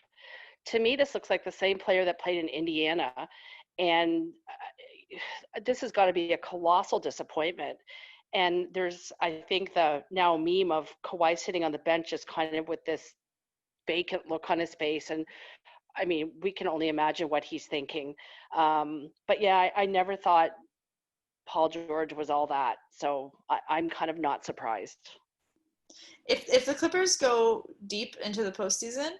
To me, this looks like the same player that played in Indiana, and this has got to be a colossal disappointment. And there's, I think, the now meme of Kawhi sitting on the bench just kind of with this vacant look on his face. And I mean, we can only imagine what he's thinking. But yeah, I never thought Paul George was all that. So I'm kind of not surprised. If the Clippers go deep into the postseason,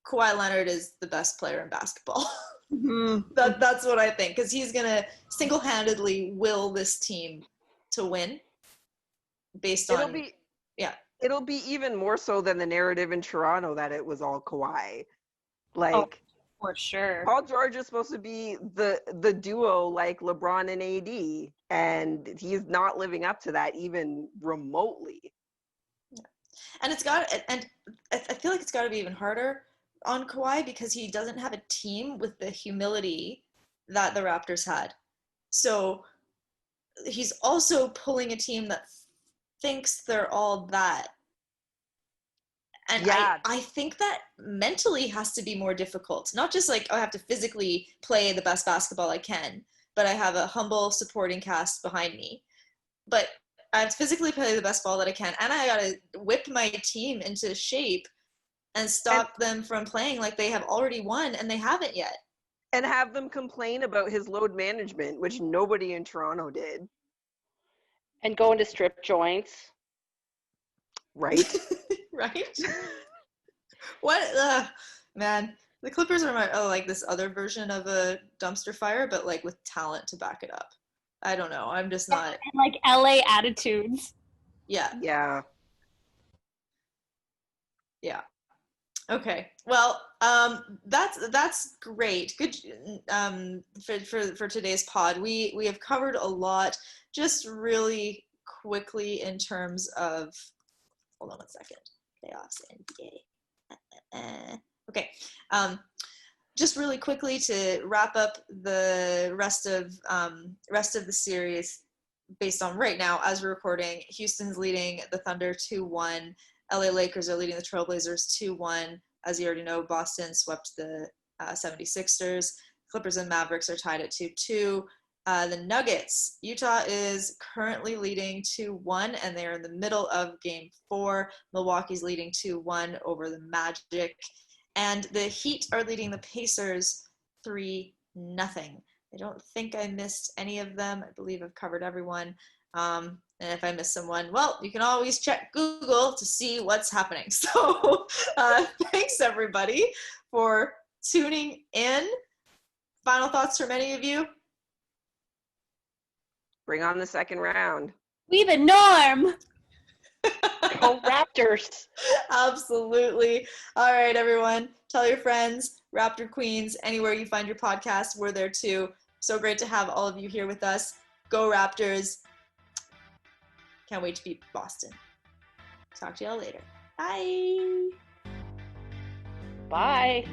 Kawhi Leonard is the best player in basketball. Mm-hmm. That's what I think, because he's going to single-handedly will this team to win based on... It'll be even more so than the narrative in Toronto that it was all Kawhi. Like, for sure. Paul George is supposed to be the duo like LeBron and AD, and he's not living up to that even remotely. And I feel like it's got to be even harder on Kawhi because he doesn't have a team with the humility that the Raptors had. So he's also pulling a team that thinks they're all that. And Yeah. I think that mentally has to be more difficult. Not just like, oh, I have to physically play the best basketball I can, but I have a humble supporting cast behind me. But I have to physically play the best ball that I can, and I got to whip my team into shape and stop them from playing like they have already won, and they haven't yet. And have them complain about his load management, which nobody in Toronto did. And go into strip joints. Right? Right? What? Man, the Clippers are like this other version of a dumpster fire, but like with talent to back it up. I don't know. I'm just not... And like LA attitudes. Yeah. Yeah. Yeah. Okay. Well, that's great. Good. For today's pod, we have covered a lot. Just really quickly in terms of, hold on one second. Playoffs, NBA. Okay. Just really quickly to wrap up the rest of the series based on right now as we're recording. Houston's leading the Thunder 2-1. LA Lakers are leading the Trailblazers 2-1. As you already know, Boston swept the 76ers. Clippers and Mavericks are tied at 2-2. The Nuggets, Utah is currently leading 2-1, and they're in the middle of Game 4. Milwaukee's leading 2-1 over the Magic. And the Heat are leading the Pacers 3-0. I don't think I missed any of them. I believe I've covered everyone. And if I miss someone, well, you can always check Google to see what's happening. So thanks, everybody, for tuning in. Final thoughts from any of you? Bring on the second round. We the norm. Go Raptors. Absolutely. All right, everyone. Tell your friends, Raptor Queens, anywhere you find your podcast, we're there too. So great to have all of you here with us. Go Raptors. Can't wait to beat Boston. Talk to y'all later. Bye. Bye.